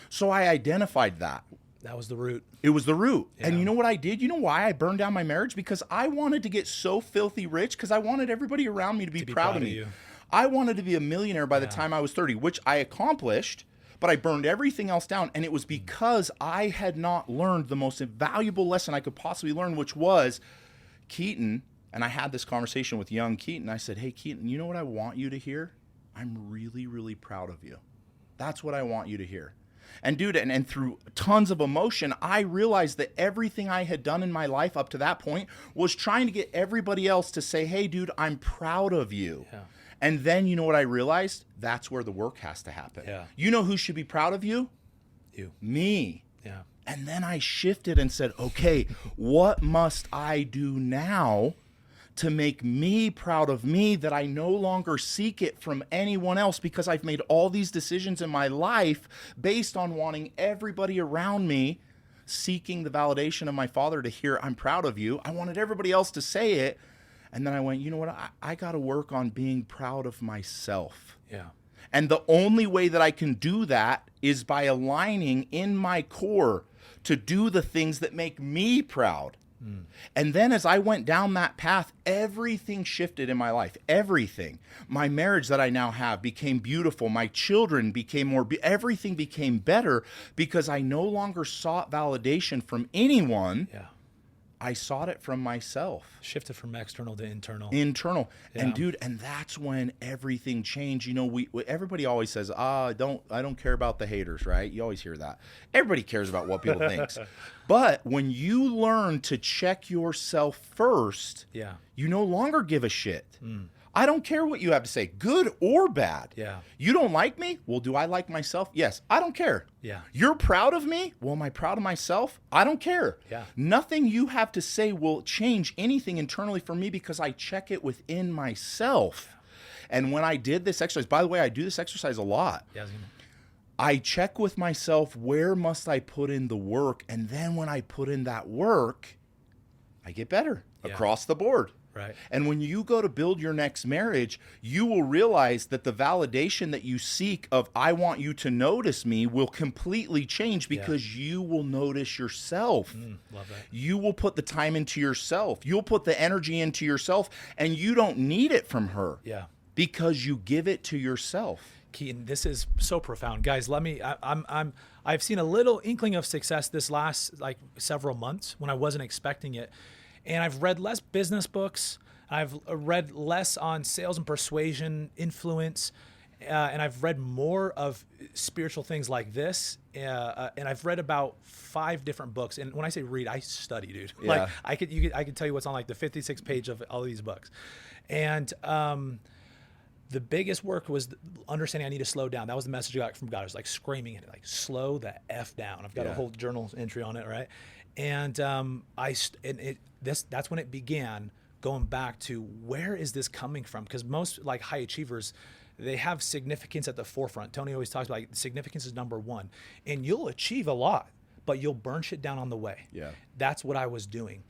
So I identified that. That was the root. It was the root. Yeah. And you know what I did? You know why I burned down my marriage? Because I wanted to get so filthy rich because I wanted everybody around me to be proud of me. You. I wanted to be a millionaire by the time I was 30, which I accomplished, but I burned everything else down. And it was because I had not learned the most valuable lesson I could possibly learn, which was, Keaton, and I had this conversation with young Keaton. I said, hey, Keaton, you know what I want you to hear? I'm really, really proud of you. That's what I want you to hear. And dude, and through tons of emotion, I realized that everything I had done in my life up to that point was trying to get everybody else to say, hey, dude, I'm proud of you. Yeah. And then you know what I realized? That's where the work has to happen. Yeah. You know who should be proud of you? You. Me. Yeah. And then I shifted and said, okay, what must I do now to make me proud of me, that I no longer seek it from anyone else, because I've made all these decisions in my life based on wanting everybody around me, seeking the validation of my father to hear, I'm proud of you. I wanted everybody else to say it. And then I went, you know what? I got to work on being proud of myself. Yeah. And the only way that I can do that is by aligning in my core to do the things that make me proud. And then as I went down that path, everything shifted in my life. Everything. My marriage that I now have became beautiful. My children became more, everything became better because I no longer sought validation from anyone. Yeah. I sought it from myself. Shifted from external to internal. Internal. Yeah. And dude, and that's when everything changed. You know, everybody always says, I don't care about the haters, right? You always hear that. Everybody cares about what people think. But when you learn to check yourself first, yeah, you no longer give a shit. I don't care what you have to say, good or bad. Yeah. You don't like me? Well, do I like myself? Yes. I don't care. Yeah. You're proud of me? Well, am I proud of myself? I don't care. Yeah. Nothing you have to say will change anything internally for me because I check it within myself. And when I did this exercise, by the way, I do this exercise a lot. Yeah. I check with myself, where must I put in the work? And then when I put in that work, I get better across the board. Right. And when you go to build your next marriage, you will realize that the validation that you seek of, I want you to notice me, will completely change because you will notice yourself. Love that. You will put the time into yourself. You'll put the energy into yourself, and you don't need it from her. Yeah. Because you give it to yourself. Keaton, this is so profound, guys. I've seen a little inkling of success this last several months when I wasn't expecting it. And I've read less business books. I've read less on sales and persuasion, influence, and I've read more of spiritual things like this. And I've read about 5 different books. And when I say read, I study, dude. Yeah. I could tell you what's on the 56th page of all of these books. And the biggest work was understanding I need to slow down. That was the message I got from God. It was screaming at it, slow the F down. I've got a whole journal entry on it, right? And that's when it began going back to where is this coming from? Because most like high achievers, they have significance at the forefront. Tony always talks about like, significance is number one, and you'll achieve a lot, but you'll burn shit down on the way. Yeah. That's what I was doing.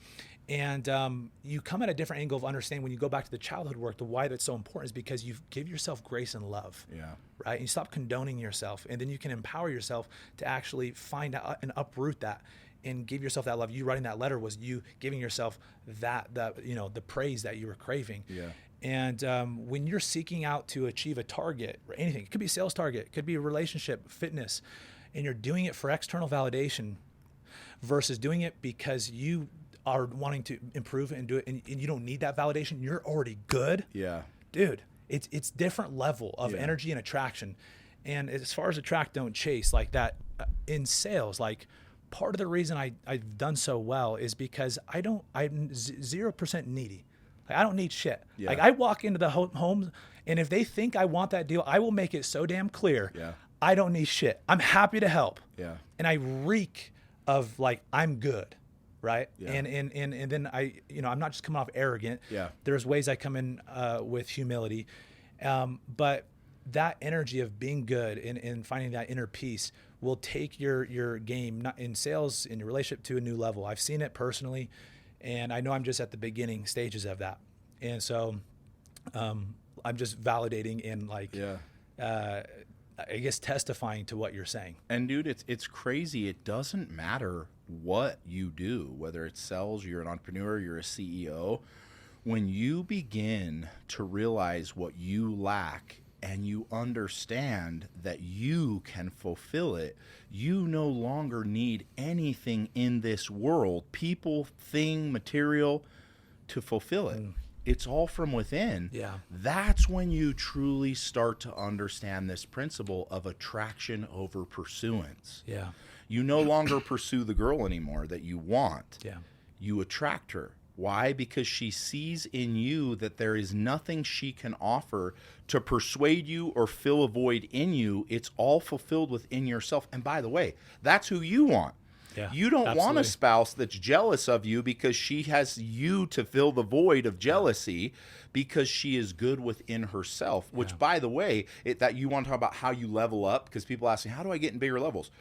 And you come at a different angle of understanding when you go back to the childhood work, the why that's so important is because you give yourself grace and love, right? And you stop condoning yourself, and then you can empower yourself to actually find out and uproot that and give yourself that love. You writing that letter was you giving yourself that the praise that you were craving. Yeah. And when you're seeking out to achieve a target or anything, it could be a sales target, it could be a relationship, fitness, and you're doing it for external validation versus doing it because you are wanting to improve and do it, and you don't need that validation. You're already good. Yeah. Dude, it's different level of energy and attraction. And as far as attract, don't chase, like that in sales, like part of the reason I've done so well is because I'm 0% needy. Like I don't need shit. Yeah. Like I walk into the homes, and if they think I want that deal, I will make it so damn clear. Yeah. I don't need shit. I'm happy to help. Yeah. And I reek of like, I'm good. Right. Yeah. And then I'm not just coming off arrogant. Yeah. There's ways I come in with humility. But that energy of being good and finding that inner peace will take your game, not in sales, in your relationship, to a new level. I've seen it personally, and I know I'm just at the beginning stages of that. And so I'm just validating and like, I guess testifying to what you're saying. And dude, it's crazy. It doesn't matter what you do, whether it's sales, you're an entrepreneur, you're a CEO. When you begin to realize what you lack and you understand that you can fulfill it, you no longer need anything in this world, people, thing, material, to fulfill it. It's all from within. Yeah. That's when you truly start to understand this principle of attraction over pursuance. Yeah. You no longer pursue the girl anymore that you want. Yeah. You attract her. Why? Because she sees in you that there is nothing she can offer to persuade you or fill a void in you. It's all fulfilled within yourself. And by the way, that's who you want. Yeah, you don't want a absolutely. spouse that's jealous of you because she has you to fill the void of jealousy, because she is good within herself, which, by the way, that you want to talk about how you level up, because people ask me, how do I get in bigger levels?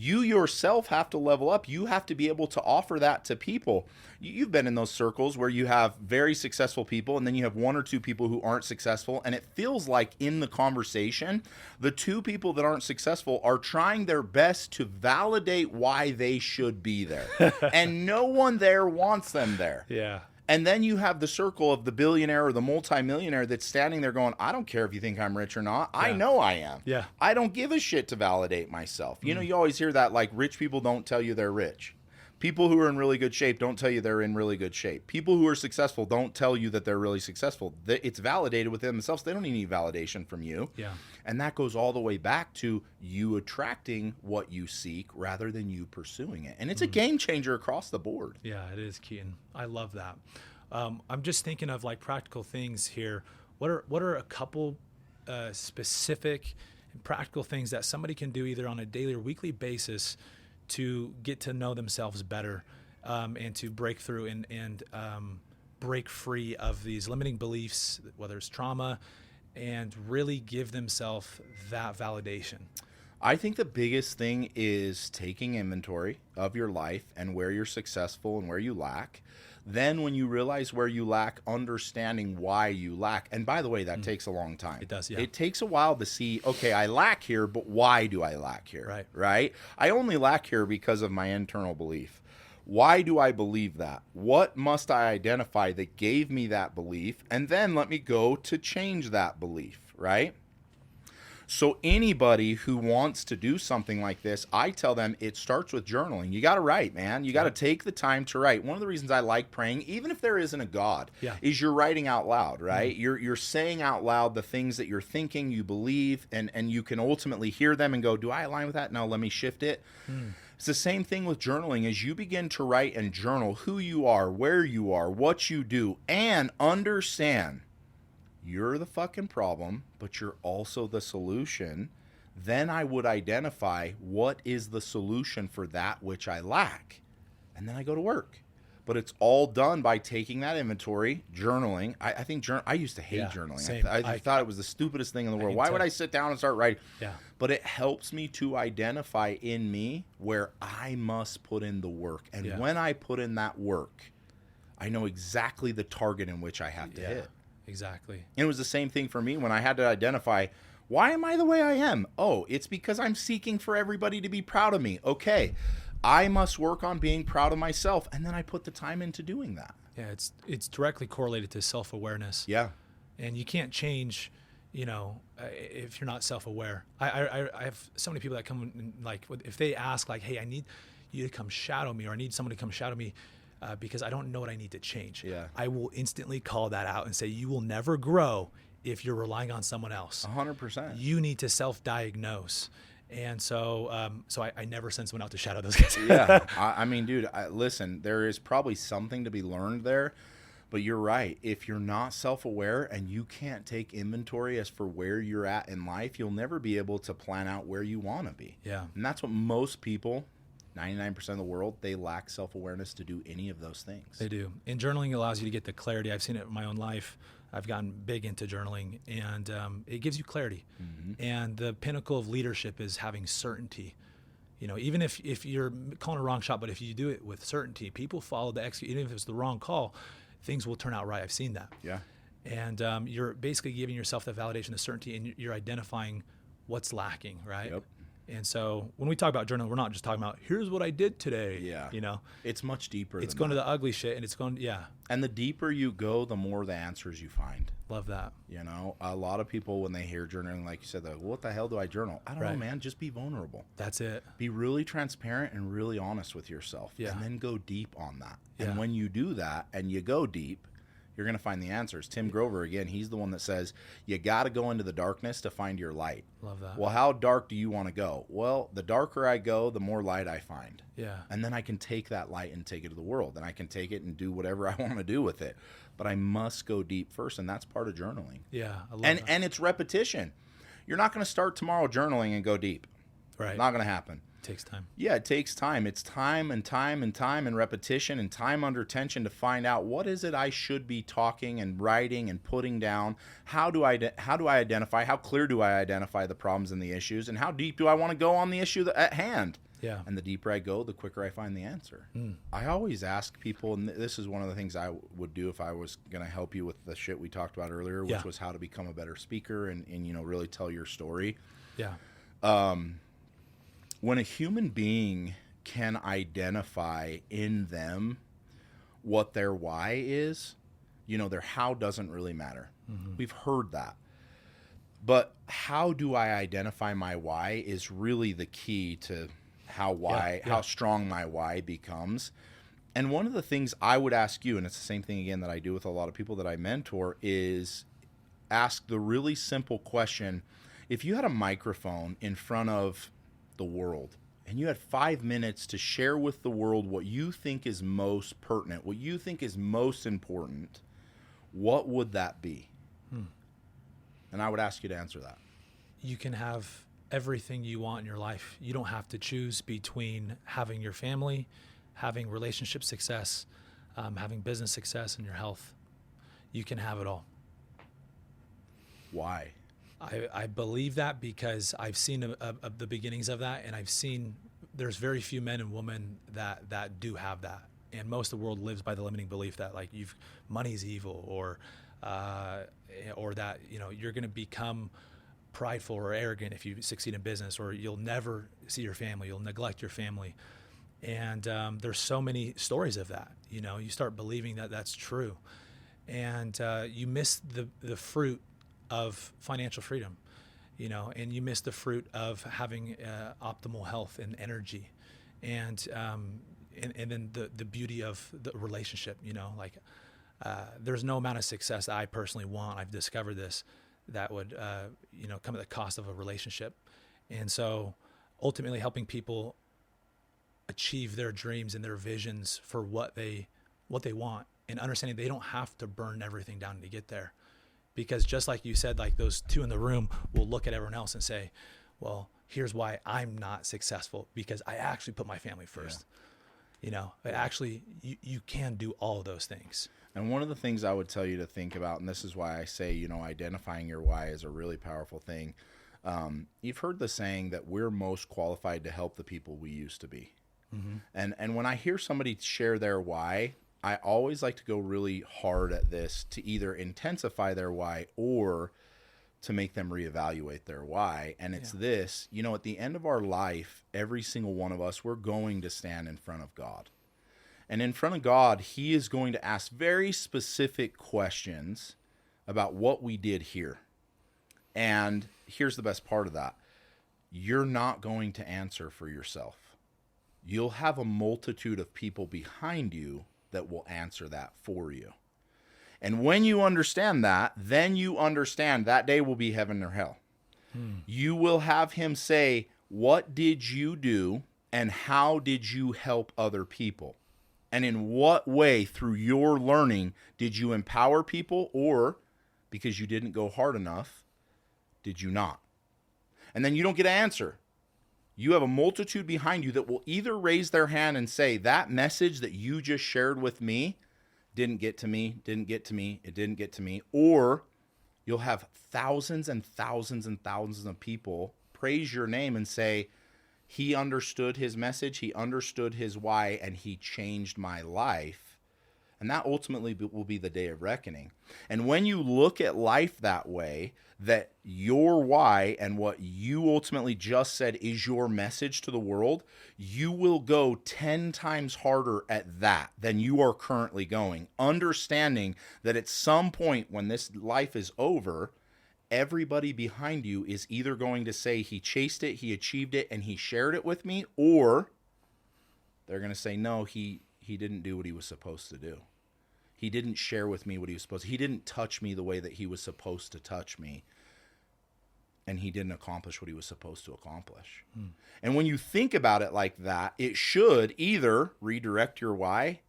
You yourself have to level up. You have to be able to offer that to people. You've been in those circles where you have very successful people, and then you have one or two people who aren't successful, and it feels like in the conversation, the two people that aren't successful are trying their best to validate why they should be there. And no one there wants them there. Yeah. And then you have the circle of the billionaire or the multimillionaire that's standing there going, I don't care if you think I'm rich or not. I know I am. Yeah. I don't give a shit to validate myself. You know, you always hear that, like, rich people don't tell you they're rich. People who are in really good shape don't tell you they're in really good shape. People who are successful don't tell you that they're really successful. It's validated within themselves. They don't need any validation from you. Yeah. And that goes all the way back to you attracting what you seek rather than you pursuing it. And it's a game changer across the board. Yeah, it is, Keaton. I love that. I'm just thinking of like practical things here. What are a couple specific and practical things that somebody can do either on a daily or weekly basis to get to know themselves better, and to break through and break free of these limiting beliefs, whether it's trauma, and really give themselves that validation? I think the biggest thing is taking inventory of your life and where you're successful and where you lack. Then when you realize where you lack, understanding why you lack. And by the way, that takes a long time. It does, yeah. It takes a while to see, okay, I lack here, but why do I lack here? Right. Right? I only lack here because of my internal belief. Why do I believe that? What must I identify that gave me that belief? And then let me go to change that belief, right? So anybody who wants to do something like this, I tell them it starts with journaling. You got to write, man. You got to take the time to write. One of the reasons I like praying, even if there isn't a God, is you're writing out loud, right? You're saying out loud the things that you're thinking, you believe, and you can ultimately hear them and go, do I align with that? No, let me shift it. It's the same thing with journaling. As you begin to write and journal who you are, where you are, what you do, and understand you're the fucking problem, but you're also the solution, then I would identify what is the solution for that which I lack. And then I go to work. But it's all done by taking that inventory, journaling. I think I used to hate journaling. Same. I thought it was the stupidest thing in the world. Why would I sit down and start writing? Yeah. But it helps me to identify in me where I must put in the work. And when I put in that work, I know exactly the target in which I have to hit. Exactly. And it was the same thing for me when I had to identify, why am I the way I am? Oh, it's because I'm seeking for everybody to be proud of me. Okay. I must work on being proud of myself, and then I put the time into doing that. Yeah, it's directly correlated to self-awareness. Yeah. And you can't change, if you're not self-aware. I have so many people that come and, like, if they ask, like, hey, I need you to come shadow me, or I need someone to come shadow me because I don't know what I need to change. Yeah. I will instantly call that out and say, you will never grow if you're relying on someone else. 100%. You need to self-diagnose. And so I never send someone out to shadow those guys. Yeah. I mean, dude, listen, there is probably something to be learned there, but you're right. If you're not self-aware and you can't take inventory as for where you're at in life, you'll never be able to plan out where you want to be. Yeah. And that's what most people, 99% of the world, they lack self-awareness to do any of those things. They do. And journaling allows you to get the clarity. I've seen it in my own life. I've gotten big into journaling, and it gives you clarity. Mm-hmm. And the pinnacle of leadership is having certainty. Even if you're calling a wrong shot, but if you do it with certainty, people follow the execute. Even if it's the wrong call, things will turn out right. I've seen that. Yeah. And you're basically giving yourself the validation of certainty, and you're identifying what's lacking, right? Yep. And so when we talk about journaling, we're not just talking about, here's what I did today. Yeah. It's much deeper. It's going to the ugly shit, and it's going, And the deeper you go, the more the answers you find. Love that. A lot of people, when they hear journaling, like you said, they're like, what the hell do I journal? I don't know, man. Just be vulnerable. That's it. Be really transparent and really honest with yourself. Yeah. And then go deep on that. Yeah. And when you do that and you go deep, you're going to find the answers. Tim Grover, again, he's the one that says, you got to go into the darkness to find your light. Love that. Well, how dark do you want to go? Well, the darker I go, the more light I find. Yeah. And then I can take that light and take it to the world. And I can take it and do whatever I want to do with it. But I must go deep first, and that's part of journaling. Yeah, I love that. that. And it's repetition. You're not going to start tomorrow journaling and go deep. Right. Not going to happen. It takes time. Yeah, it takes time. It's time and time and time and repetition and time under tension to find out what is it I should be talking and writing and putting down. How do I identify? How clear do I identify the problems and the issues? And how deep do I want to go on the issue at hand? Yeah. And the deeper I go, the quicker I find the answer. I always ask people, and this is one of the things I would do if I was going to help you with the shit we talked about earlier, which was how to become a better speaker and really tell your story. Yeah. When a human being can identify in them what their why is, their how doesn't really matter. Mm-hmm. We've heard that. But how do I identify my why is really the key to how strong my why becomes. And one of the things I would ask you, and it's the same thing again that I do with a lot of people that I mentor, is ask the really simple question. If you had a microphone in front of the world and you had 5 minutes to share with the world what you think is most pertinent, what you think is most important, what would that be? And I would ask you to answer that. You can have everything you want in your life. You don't have to choose between having your family, having relationship success, having business success, and your health. You can have it all. Why? I believe that because I've seen the beginnings of that, and I've seen there's very few men and women that do have that. And most of the world lives by the limiting belief that like money's evil, or that you're going to become prideful or arrogant if you succeed in business, or you'll never see your family, you'll neglect your family. And there's so many stories of that. You start believing that that's true, and you miss the fruit of financial freedom, and you miss the fruit of having optimal health and energy, and then the beauty of the relationship. There's no amount of success that I personally want. I've discovered this that would come at the cost of a relationship, and so ultimately helping people achieve their dreams and their visions for what they want, and understanding they don't have to burn everything down to get there. Because just like you said, like those two in the room will look at everyone else and say, well, here's why I'm not successful, because I actually put my family first. Actually you can do all of those things. And one of the things I would tell you to think about, and this is why I say, identifying your why is a really powerful thing. You've heard the saying that we're most qualified to help the people we used to be. Mm-hmm. And when I hear somebody share their why, I always like to go really hard at this to either intensify their why or to make them reevaluate their why. And it's this, at the end of our life, every single one of us, we're going to stand in front of God. And in front of God, he is going to ask very specific questions about what we did here. And here's the best part of that. You're not going to answer for yourself. You'll have a multitude of people behind you that will answer that for you. And when you understand that, then you understand that day will be heaven or hell. You will have him say, what did you do and how did you help other people? And in what way, through your learning, did you empower people, or because you didn't go hard enough, did you not? And then you don't get an answer. You have a multitude behind you that will either raise their hand and say, that message that you just shared with me didn't get to me, it didn't get to me. Or you'll have thousands and thousands and thousands of people praise your name and say, he understood his message, he understood his why, and he changed my life. And that ultimately will be the day of reckoning. And when you look at life that way, that your why and what you ultimately just said is your message to the world, you will go 10 times harder at that than you are currently going, understanding that at some point when this life is over, everybody behind you is either going to say he chased it, he achieved it, and he shared it with me, or they're going to say, no, he didn't do what he was supposed to do. He didn't share with me what he was supposed to. He didn't touch me the way that he was supposed to touch me. And he didn't accomplish what he was supposed to accomplish. And when you think about it like that, it should either redirect your why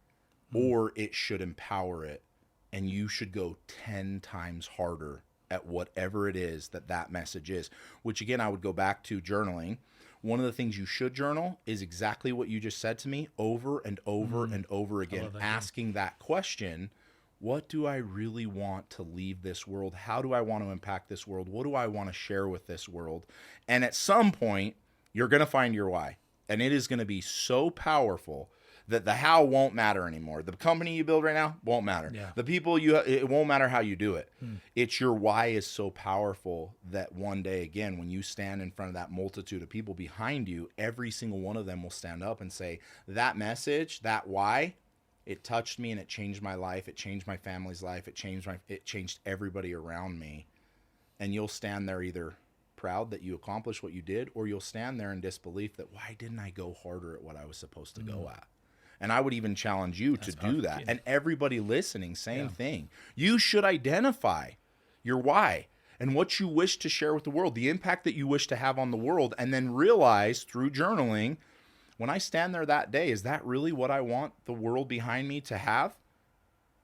or it should empower it. And you should go 10 times harder at whatever it is that message is, which again, I would go back to journaling. One of the things you should journal is exactly what you just said to me over and over and over again, asking that question, what do I really want to leave this world? How do I want to impact this world? What do I want to share with this world? And at some point, you're going to find your why. And it is going to be so powerful that the how won't matter anymore. The company you build right now won't matter. Yeah. The people it won't matter how you do it. It's your why is so powerful that one day, again, when you stand in front of that multitude of people behind you, every single one of them will stand up and say, that message, that why, it touched me and it changed my life. It changed my family's life. It changed everybody around me. And you'll stand there either proud that you accomplished what you did, or you'll stand there in disbelief that why didn't I go harder at what I was supposed to go at? And I would even challenge you to do that. And everybody listening, same thing. You should identify your why and what you wish to share with the world, the impact that you wish to have on the world, and then realize through journaling, when I stand there that day, is that really what I want the world behind me to have?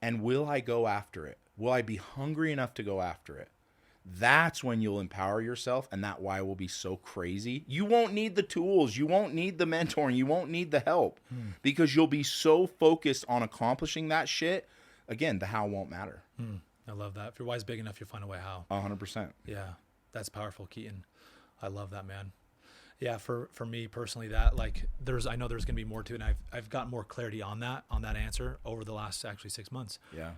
And will I go after it? Will I be hungry enough to go after it? That's when you'll empower yourself, and that why will be so crazy. You won't need the tools. You won't need the mentoring. You won't need the help because you'll be so focused on accomplishing that shit. Again, the how won't matter. I love that. If your why's big enough, you'll find a way how. 100%. Yeah, that's powerful, Keaton. I love that, man. Yeah, for me personally, that I know there's gonna be more to it, and I've gotten more clarity on that answer over the last actually 6 months. Yeah.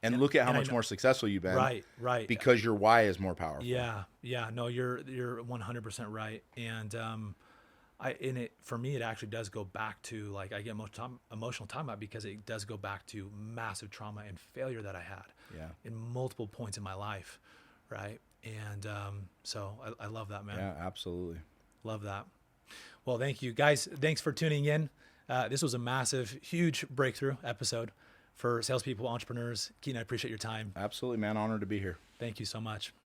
And look at how much more successful you've been. Right. Because your why is more powerful. Yeah. No, you're 100% right. And for me, it actually does go back to I get emotional time about, because it does go back to massive trauma and failure that I had. In multiple points in my life, right? And so I love that, man. Yeah, absolutely. Love that. Well, thank you guys. Thanks for tuning in. This was a massive, huge breakthrough episode for salespeople, entrepreneurs. Keaton, I appreciate your time. Absolutely, man. Honored to be here. Thank you so much.